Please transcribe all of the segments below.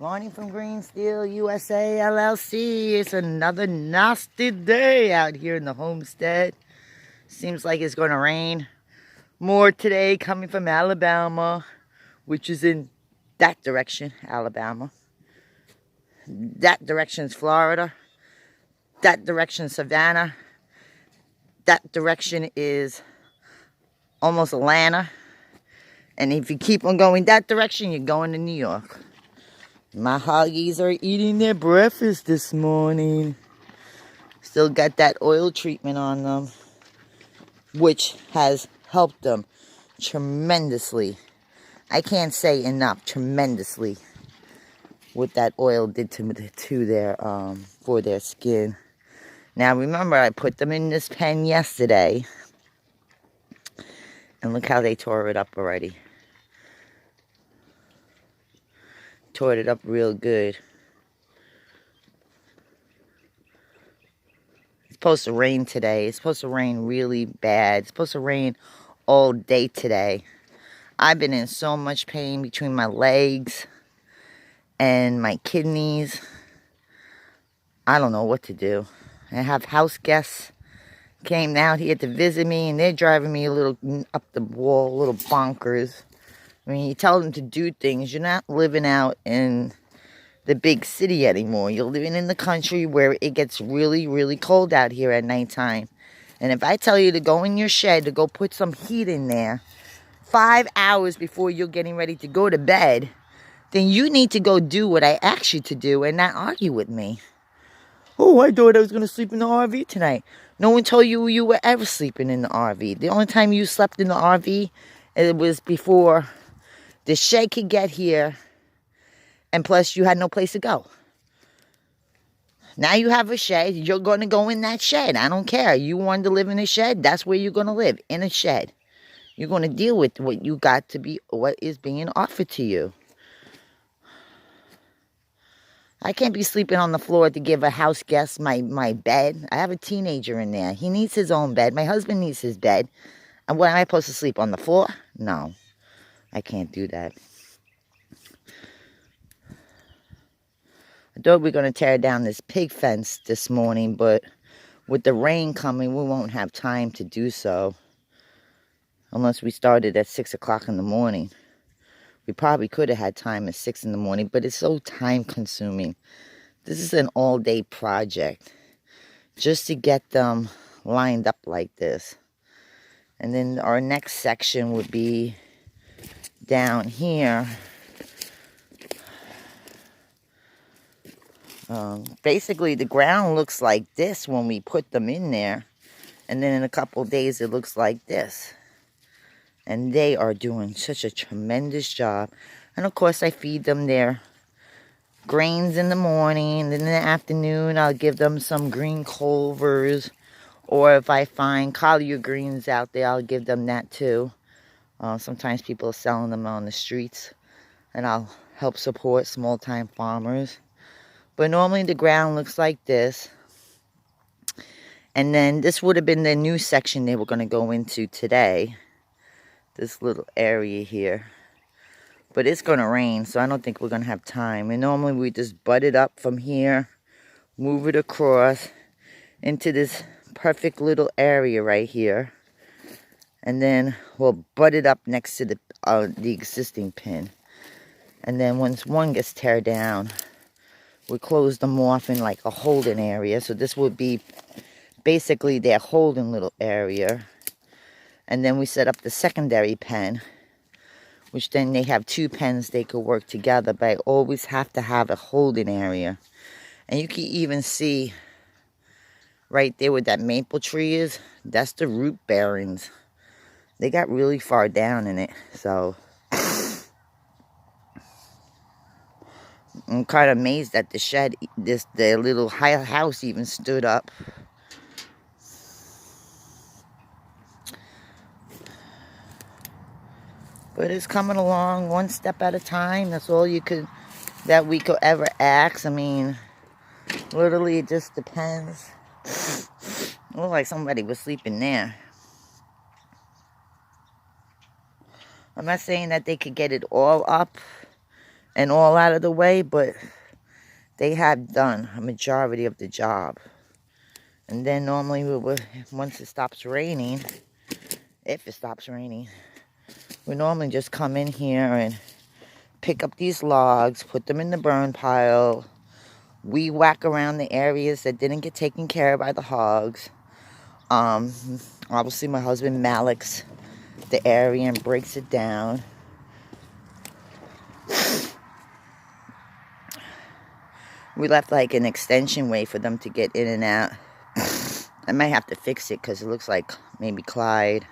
Morning from Green Steel USA LLC. It's another nasty day out here in the homestead. Seems like it's going to rain more today coming from Alabama, which is in that direction, Alabama. That direction is Florida. That direction is Savannah. That direction is almost Atlanta. And if you keep on going that direction, you're going to New York. My hoggies are eating their breakfast this morning. Still got that oil treatment on them, which has helped them tremendously. I can't say enough, tremendously, what that oil did to their for their skin. Now remember, I put them in this pen yesterday, and look how they tore it up already. Tore it up real good. It's supposed to rain today. It's supposed to rain really bad. It's supposed to rain all day today. I've been in so much pain between my legs and my kidneys. I don't know what to do. I have house guests came out here to visit me, and they're driving me a little up the wall, a little bonkers. I mean, you tell them to do things. You're not living out in the big city anymore. You're living in the country where it gets really, really cold out here at nighttime. And if I tell you to go in your shed to go put some heat in there 5 hours before you're getting ready to go to bed, then you need to go do what I asked you to do and not argue with me. Oh, I thought I was going to sleep in the RV tonight. No one told you you were ever sleeping in the RV. The only time you slept in the RV, it was before the shed could get here, and plus you had no place to go. Now you have a shed, you're going to go in that shed. I don't care. You wanted to live in a shed, that's where you're going to live, in a shed. You're going to deal with what you got to be, what is being offered to you. I can't be sleeping on the floor to give a house guest my bed. I have a teenager in there. He needs his own bed. My husband needs his bed. And what, am I supposed to sleep on the floor? No, I can't do that. I thought we were going to tear down this pig fence this morning, but with the rain coming, we won't have time to do so. Unless we started at 6 o'clock in the morning. We probably could have had time at 6 in the morning, but it's so time consuming. This is an all-day project just to get them lined up like this. And then our next section would be down here. Basically, the ground looks like this when we put them in there. And then in a couple of days, it looks like this. And they are doing such a tremendous job. And of course, I feed them their grains in the morning. And then in the afternoon, I'll give them some green clovers. Or if I find collard greens out there, I'll give them that too. Sometimes people are selling them on the streets. And I'll help support small-time farmers. But normally the ground looks like this. And then this would have been the new section they were going to go into today. This little area here. But it's going to rain, so I don't think we're going to have time. And normally we just butt it up from here, move it across into this perfect little area right here. And then we'll butt it up next to the existing pin. And then once one gets tear down, we close them off in like a holding area. So this would be basically their holding little area. And then we set up the secondary pen, which then they have two pens they could work together. But I always have to have a holding area. And you can even see right there where that maple tree is, that's the root bearings. They got really far down in it. So I'm kind of amazed that the shed, the little house even stood up. But it's coming along one step at a time. That's all we could ever ask. I mean, literally it just depends. Looked like somebody was sleeping there. I'm not saying that they could get it all up and all out of the way, but they have done a majority of the job. And then normally once it stops raining, if it stops raining, we normally just come in here and pick up these logs, put them in the burn pile. We whack around the areas that didn't get taken care of by the hogs. Obviously my husband Malik's the area and breaks it down. We left like an extension way for them to get in and out. I might have to fix it because it looks like maybe Clyde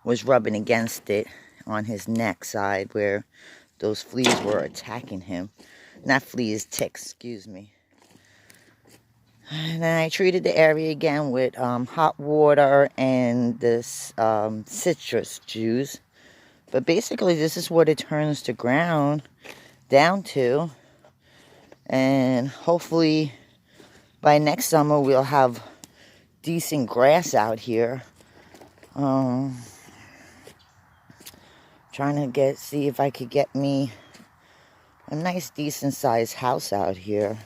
was rubbing against it on his neck side where those fleas were attacking him. Not fleas, ticks, excuse me. And then I treated the area again with hot water and this citrus juice. But basically this is what it turns to ground down to. And hopefully by next summer we'll have decent grass out here. Trying to see if I could get me a nice decent sized house out here.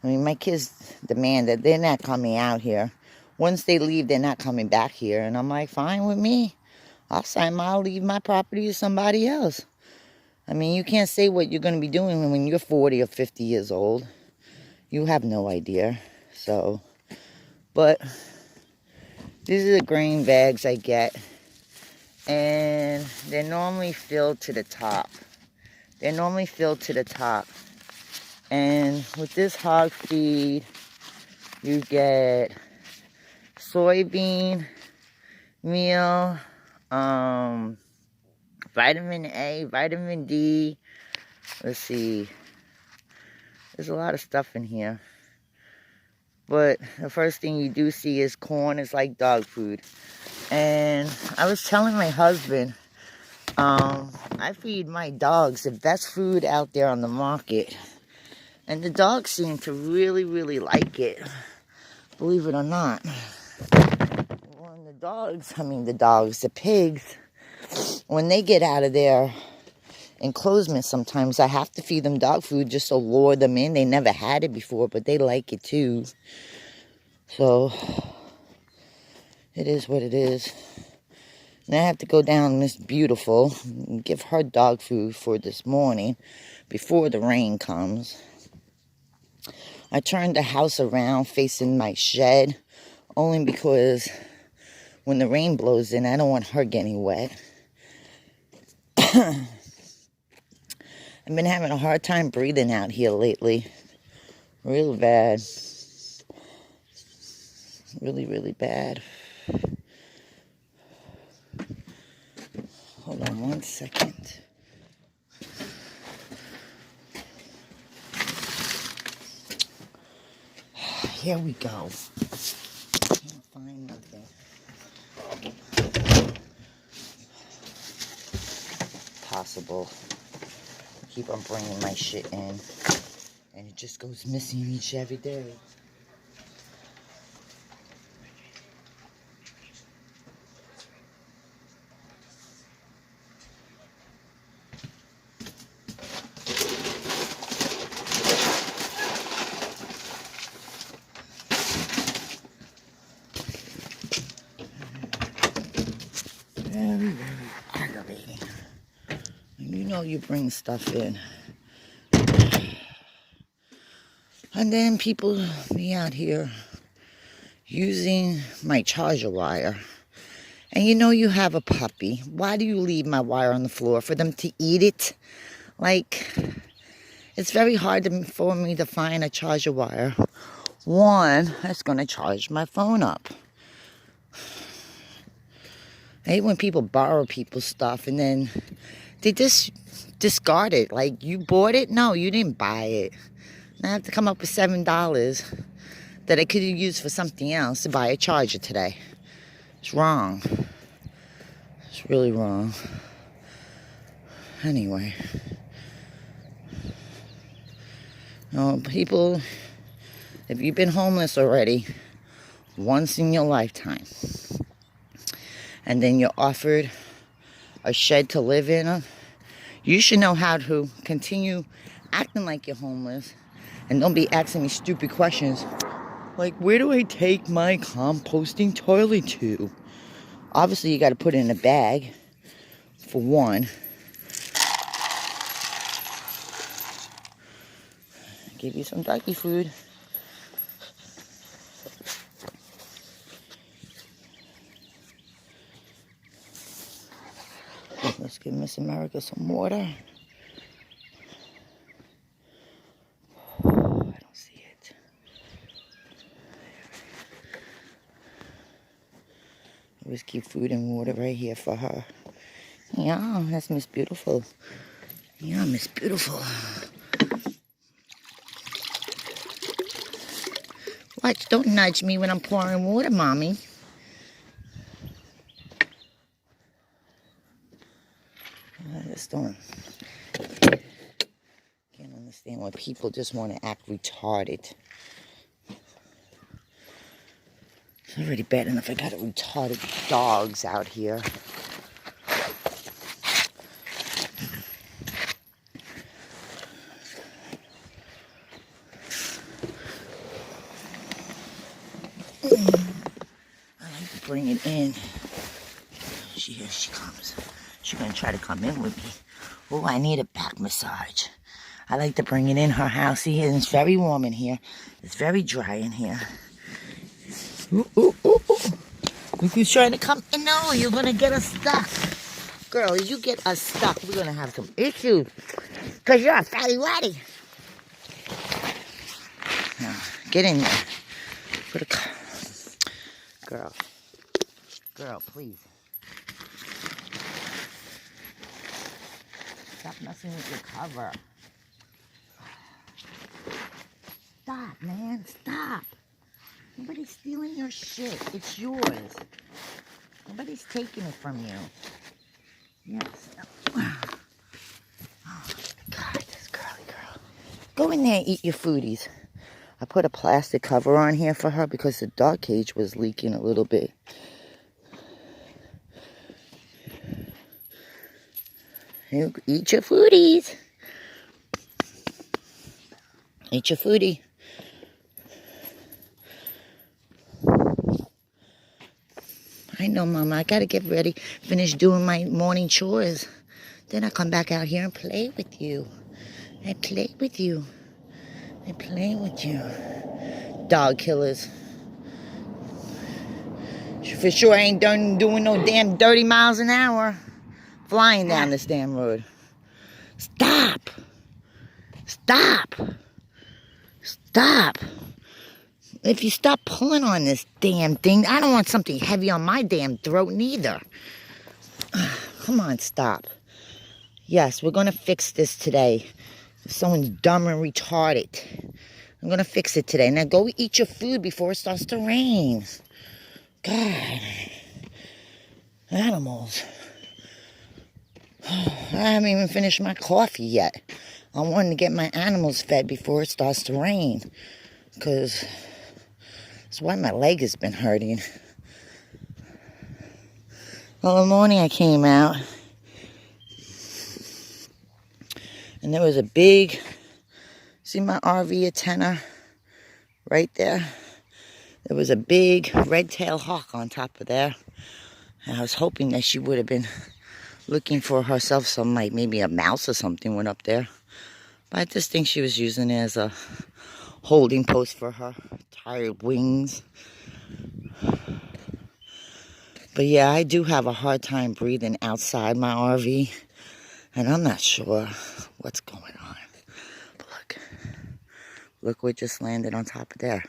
I mean, my kids demand that they're not coming out here. Once they leave, they're not coming back here. And I'm like, fine with me. I'll leave my property to somebody else. I mean, you can't say what you're going to be doing when you're 40 or 50 years old. You have no idea. So, but these are the grain bags I get. And they're normally filled to the top. They're normally filled to the top. And with this hog feed, you get soybean meal, vitamin A, vitamin D. Let's see. There's a lot of stuff in here. But the first thing you do see is corn is like dog food. And I was telling my husband, I feed my dogs the best food out there on the market. And the dogs seem to really, really like it. Believe it or not. When the pigs, when they get out of their enclosement sometimes, I have to feed them dog food just to lure them in. They never had it before, but they like it too. So, it is what it is. And I have to go down Miss Beautiful and give her dog food for this morning before the rain comes. I turned the house around facing my shed only because when the rain blows in, I don't want her getting wet. I've been having a hard time breathing out here lately. Real bad. Really, really bad. Hold on one second. Here we go. Can't find nothing. Possible. Keep on bringing my shit in. And it just goes missing each every day. Very, very aggravating. And you know you bring stuff in. And then people be out here using my charger wire. And you know you have a puppy. Why do you leave my wire on the floor? For them to eat it? Like, it's very hard for me to find a charger wire. One that's going to charge my phone up. I hate when people borrow people's stuff and then they just discard it. Like, you bought it? No, you didn't buy it. And I have to come up with $7 that I could have used for something else to buy a charger today. It's wrong. It's really wrong. Anyway. People, if you've been homeless already once in your lifetime, and then you're offered a shed to live in, You should know how to continue acting like you're homeless. And don't be asking me stupid questions. Like, where do I take my composting toilet to? Obviously, you got to put it in a bag, for one. Give you some doggy food. Let's give Miss America some water. I don't see it. Always keep food and water right here for her. Yeah, that's Miss Beautiful. Yeah, Miss Beautiful. Watch, don't nudge me when I'm pouring water, Mommy. I just don't. Can't understand why people just want to act retarded. It's already bad enough I got retarded dogs out here. I like to bring it in. Here she comes. She's gonna try to come in with me. Oh, I need a back massage. I like to bring it in her house here. It's very warm in here. It's very dry in here. Ooh, ooh, ooh, ooh. Look who's trying to come in. No, you're gonna get us stuck. Girl, if you get us stuck, we're gonna have some issues. Because you're a fatty waddy. Now, get in there. Put a... Girl, please. Stop messing with your cover. Stop, man. Stop. Nobody's stealing your shit. It's yours. Nobody's taking it from you. Yes. Oh, God, this girly girl. Go in there and eat your foodies. I put a plastic cover on here for her because the dog cage was leaking a little bit. You eat your foodies. Eat your foodie. I know, Mama. I gotta get ready, finish doing my morning chores. Then I come back out here and play with you. I play with you. I play with you. Dog killers. For sure I ain't done doing no damn 30 miles an hour. Flying down this damn road. Stop. Stop. Stop. If you stop pulling on this damn thing, I don't want something heavy on my damn throat neither. Come on, stop. Yes, we're going to fix this today. If someone's dumb and retarded, I'm going to fix it today. Now go eat your food before it starts to rain. God. Animals. I haven't even finished my coffee yet. I wanted to get my animals fed before it starts to rain. Because that's why my leg has been hurting. Well, in the morning I came out. And there was a big, see my RV antenna right there? There was a big red-tailed hawk on top of there. And I was hoping that she would have been looking for herself some, like maybe a mouse or something went up there. But I just think she was using it as a holding post for her tired wings. But yeah, I do have a hard time breathing outside my RV. And I'm not sure what's going on. But look what just landed on top of there.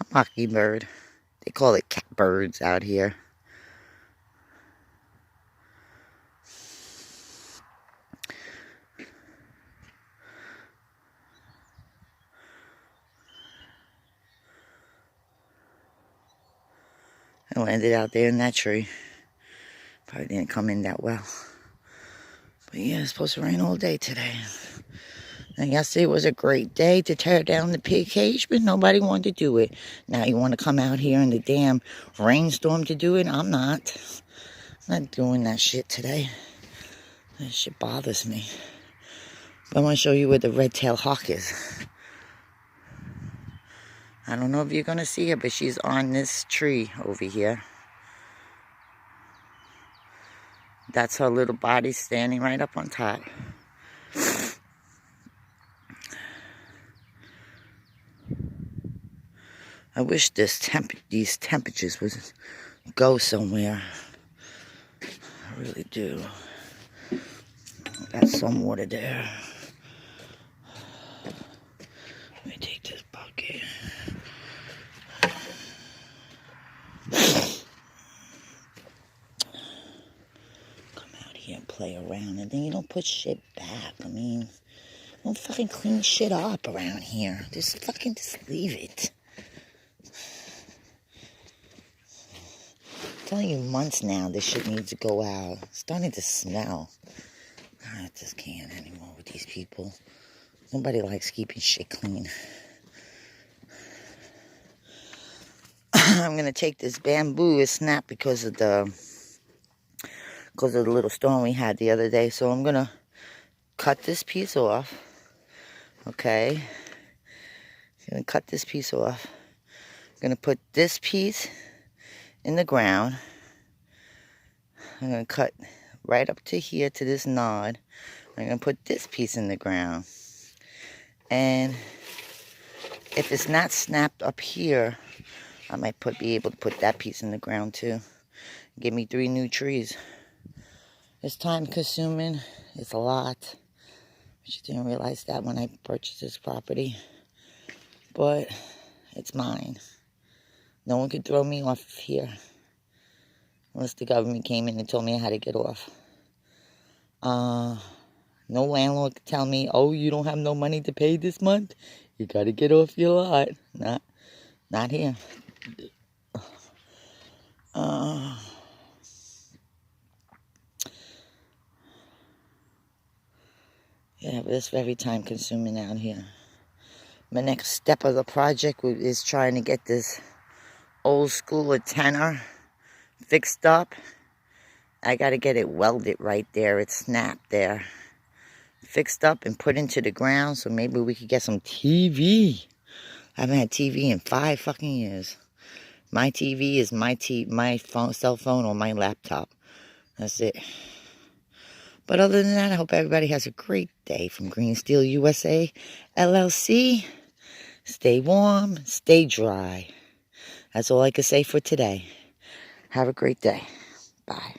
A mockingbird. They call it catbirds out here. I landed out there in that tree. Probably didn't come in that well. But yeah, it's supposed to rain all day today. And yesterday was a great day to tear down the pig cage, but nobody wanted to do it. Now you want to come out here in the damn rainstorm to do it? I'm not. I'm not doing that shit today. That shit bothers me. But I want to show you where the red-tailed hawk is. I don't know if you're going to see her, but she's on this tree over here. That's her little body standing right up on top. I wish these temperatures would go somewhere. I really do. Got some water there. Let me take this bucket. Come out here and play around, and then you don't put shit back. I mean, don't fucking clean shit up around here. Just leave it. I'm telling you months now this shit needs to go out. It's starting to smell. I just can't anymore with these people. Nobody likes keeping shit clean. I'm gonna take this bamboo. It snapped because of the little storm we had the other day. So I'm gonna cut this piece off. Okay. I'm gonna cut this piece off. I'm gonna put this piece in the ground. I'm going to cut right up to here to this knot. I'm going to put this piece in the ground. And if it's not snapped up here, I might be able to put that piece in the ground too. Give me 3 new trees. It's time consuming. It's a lot. I just didn't realize that when I purchased this property. But it's mine. No one could throw me off here. Unless the government came in and told me how to get off. No landlord could tell me, oh, you don't have no money to pay this month? You got to get off your lot. Not here. Yeah, but it's very time consuming out here. My next step of the project is trying to get this old school antenna fixed up. I got to get it welded right there. It's snapped there. Fixed up and put into the ground so maybe we could get some TV. I haven't had TV in 5 fucking years. My TV is my cell phone or my laptop. That's it. But other than that, I hope everybody has a great day from Green Steel USA LLC. Stay warm, stay dry. That's all I can say for today. Have a great day. Bye.